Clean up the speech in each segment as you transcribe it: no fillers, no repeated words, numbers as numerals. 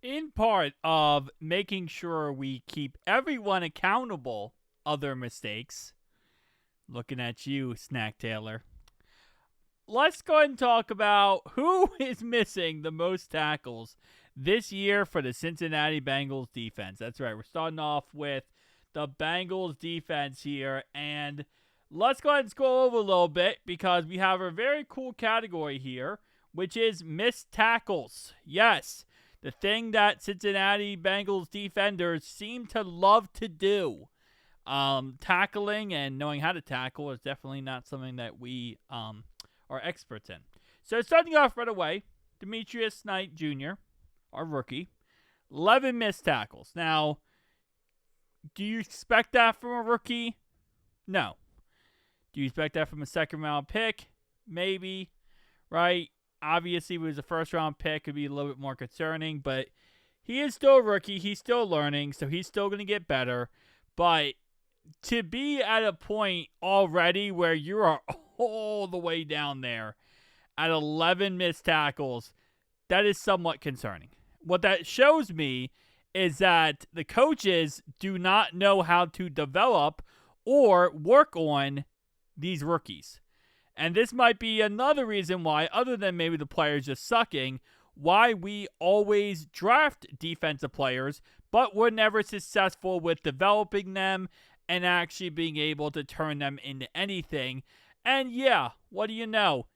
in part of making sure we keep everyone accountable of their mistakes. Looking at you, Snack Taylor. Let's go ahead and talk about who is missing the most tackles this year for the Cincinnati Bengals defense. That's right. We're starting off with the Bengals defense here. And let's go ahead and go over a little bit because we have a very cool category here, which is missed tackles. Yes, the thing that Cincinnati Bengals defenders seem to love to do. Tackling and knowing how to tackle is definitely not something that we are experts in. So starting off right away, Demetrius Knight Jr., our rookie, 11 missed tackles. Now, do you expect that from a rookie? No. Do you expect that from a second-round pick? Maybe, right? Obviously, if it was a first-round pick, it would be a little bit more concerning, but he is still a rookie. He's still learning, so he's still going to get better. But to be at a point already where you are all the way down there at 11 missed tackles, that is somewhat concerning. What that shows me is that the coaches do not know how to develop or work on these rookies. And this might be another reason why, other than maybe the players just sucking, why we always draft defensive players, but we're never successful with developing them and actually being able to turn them into anything. And yeah, what do you know?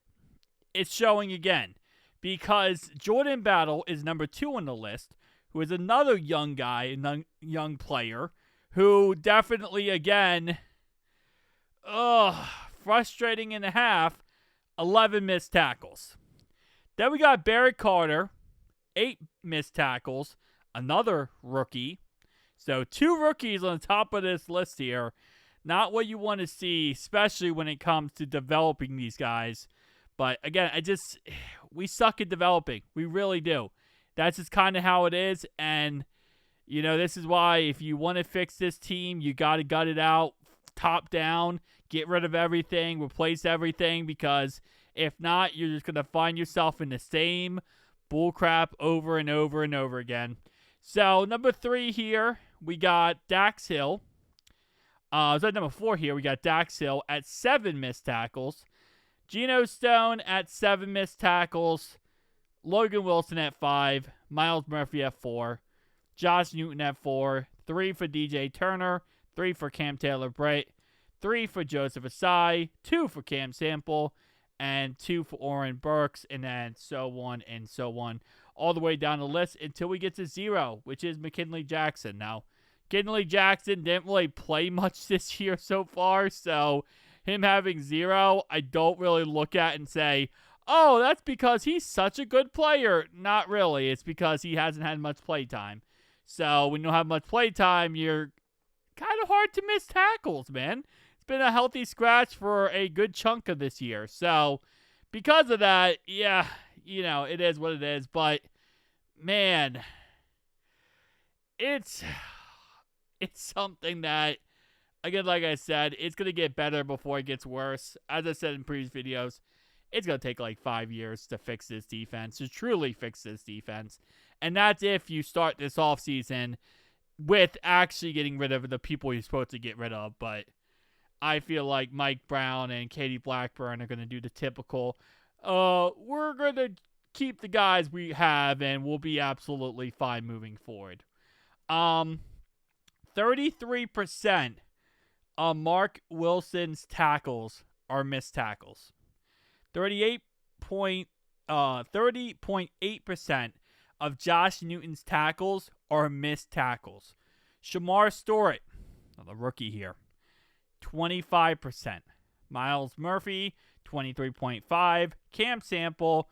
It's showing again. Because Jordan Battle is number 2 on the list, who is another young guy, young player, who definitely, again, frustrating and a half, 11 missed tackles. Then we got Barrett Carter, 8 missed tackles, another rookie. So 2 rookies on the top of this list here. Not what you want to see, especially when it comes to developing these guys. But again, we suck at developing. We really do. That's just kind of how it is. And, this is why if you want to fix this team, you got to gut it out, top down, get rid of everything, replace everything. Because if not, you're just going to find yourself in the same bullcrap over and over and over again. So, number 3 here, we got Dax Hill. Number 4 here, we got Dax Hill at 7 missed tackles. Geno Stone at 7 missed tackles. Logan Wilson at 5. Myles Murphy at 4. Josh Newton at 4. 3 for DJ Turner. 3 for Cam Taylor-Britt. 3 for Joseph Asai. 2 for Cam Sample. And 2 for Oren Burks. And then so on and so on. All the way down the list until we get to 0, which is McKinley Jackson. Now, McKinley Jackson didn't really play much this year so far, so him having 0, I don't really look at and say, oh, that's because he's such a good player. Not really. It's because he hasn't had much play time. So when you don't have much play time, you're kind of hard to miss tackles, man. It's been a healthy scratch for a good chunk of this year. So because of that, yeah, it is what it is. But, man, it's something that, again, like I said, it's going to get better before it gets worse. As I said in previous videos, it's going to take like 5 years to fix this defense, to truly fix this defense. And that's if you start this offseason with actually getting rid of the people you're supposed to get rid of. But I feel like Mike Brown and Katie Blackburn are going to do the typical, we're going to keep the guys we have and we'll be absolutely fine moving forward. 33% of Mark Wilson's tackles are missed tackles. 30.8% of Josh Newton's tackles are missed tackles. Shamar Stewart, the rookie here, 25%. Myles Murphy, 23.5%. Cam Sample,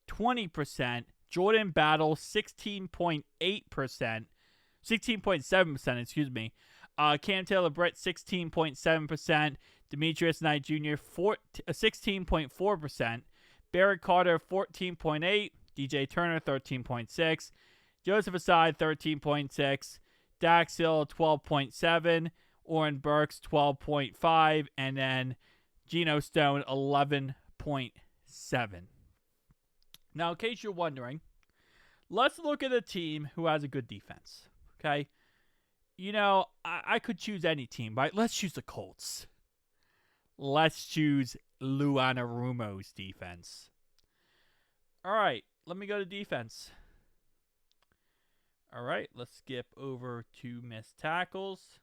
20%. Jordan Battle, 16.8%. 16.7%, excuse me. Cam Taylor-Britt, 16.7%. Demetrius Knight Jr., 16.4%. Barrett Carter, 14.8%. DJ Turner, 13.6%. Joseph Asai, 13.6%. Dax Hill, 12.7%. Oren Burks, 12.5%. And then Geno Stone, 11.7%. Now, in case you're wondering, let's look at a team who has a good defense. Okay? You know, I could choose any team, right? Let's choose the Colts. Let's choose Lou Anarumo's defense. All right, let me go to defense. All right, let's skip over to missed tackles.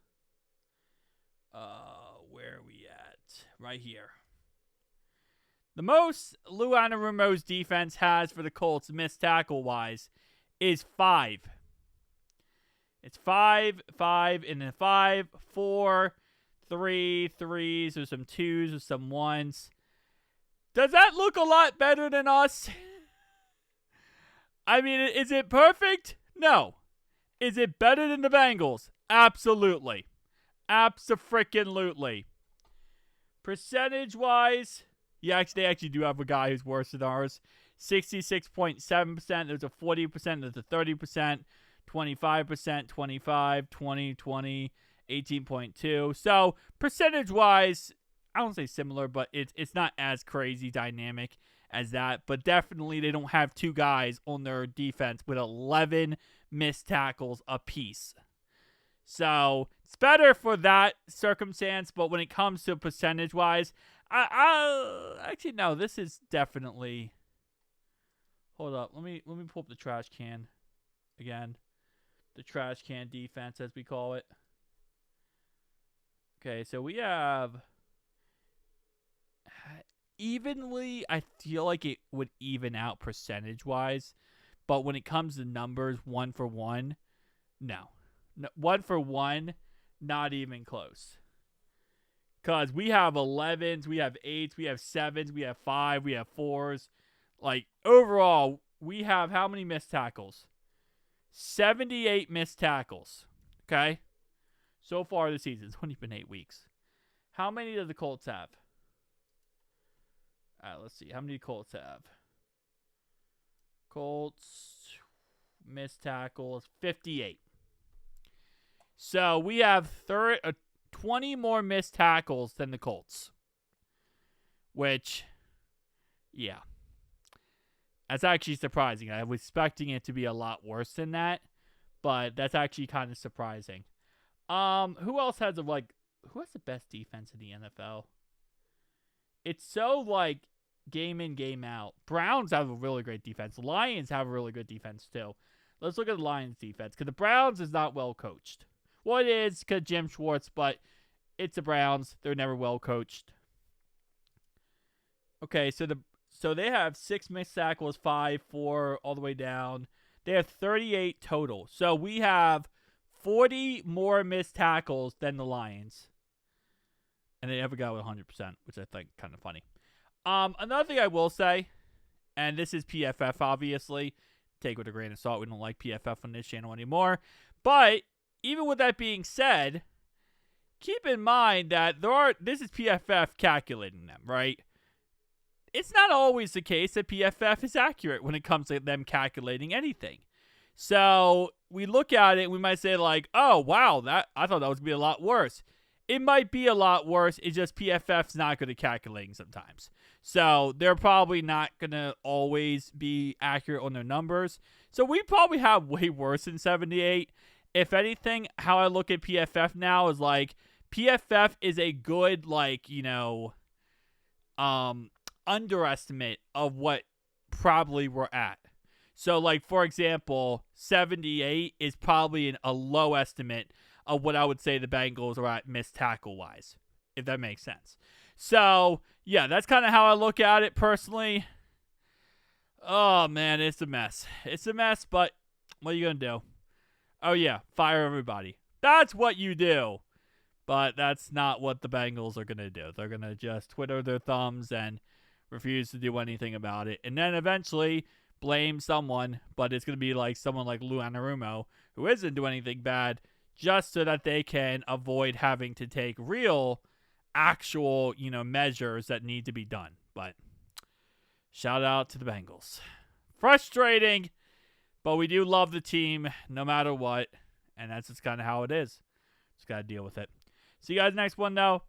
Where are we at? Right here. The most Lou Anarumo's defense has for the Colts missed tackle-wise is 5. It's 5, 5, and then 5, 4, 3, 3s, or some 2s, or some 1s. Does that look a lot better than us? I mean, is it perfect? No. Is it better than the Bengals? Absolutely. Abso-freaking-lutely. Percentage-wise, they actually do have a guy who's worse than ours. 66.7%. There's a 40%. There's a 30%. 25%, 25, 20, 20, 18.2. So, percentage-wise, I don't say similar, but it's not as crazy dynamic as that. But definitely, they don't have 2 guys on their defense with 11 missed tackles apiece. So, it's better for that circumstance. But when it comes to percentage-wise, actually, no, this is definitely... Hold up. Let me pull up the trash can again. The trash can defense, as we call it. Okay, so we have evenly, I feel like it would even out percentage-wise. But when it comes to numbers, 1 for 1, no. 1 for 1, not even close. Because we have 11s, we have 8s, we have 7s, we have 5, we have 4s. Like, overall, we have how many missed tackles? 78 missed tackles. Okay? So far this season. It's only been 8 weeks. How many do the Colts have? Alright, let's see. How many do Colts have? Colts missed tackles, 58. So we have 20 more missed tackles than the Colts. Which, yeah. That's actually surprising. I was expecting it to be a lot worse than that, but that's actually kind of surprising. Who else has who has the best defense in the NFL? It's so game in, game out. Browns have a really great defense. Lions have a really good defense too. Let's look at the Lions defense, because the Browns is not well coached. Well, it is because Jim Schwartz, but it's the Browns. They're never well coached. Okay, so they have 6 missed tackles, 5, 4, all the way down. They have 38 total. So we have 40 more missed tackles than the Lions. And they have a guy with 100%, which I think kind of funny. Another thing I will say, and this is PFF, obviously. Take it with a grain of salt. We don't like PFF on this channel anymore. But even with that being said, keep in mind that this is PFF calculating them, right? It's not always the case that PFF is accurate when it comes to them calculating anything. So we look at it and we might say oh, wow, I thought that was going to be a lot worse. It might be a lot worse. It's just PFF's not good at calculating sometimes. So they're probably not going to always be accurate on their numbers. So we probably have way worse than 78. If anything, how I look at PFF now is PFF is a good, underestimate of what probably we're at. So, for example, 78 is probably a low estimate of what I would say the Bengals are at missed tackle-wise, if that makes sense. So, yeah, that's kind of how I look at it personally. Oh, man, it's a mess. It's a mess, but what are you going to do? Oh, yeah, fire everybody. That's what you do. But that's not what the Bengals are going to do. They're going to just twiddle their thumbs and refuse to do anything about it. And then eventually blame someone, but it's going to be someone like Lou Anarumo, who isn't doing anything bad, just so that they can avoid having to take real, actual, measures that need to be done. But shout out to the Bengals. Frustrating, but we do love the team no matter what. And that's just kind of how it is. Just got to deal with it. See you guys next one, though.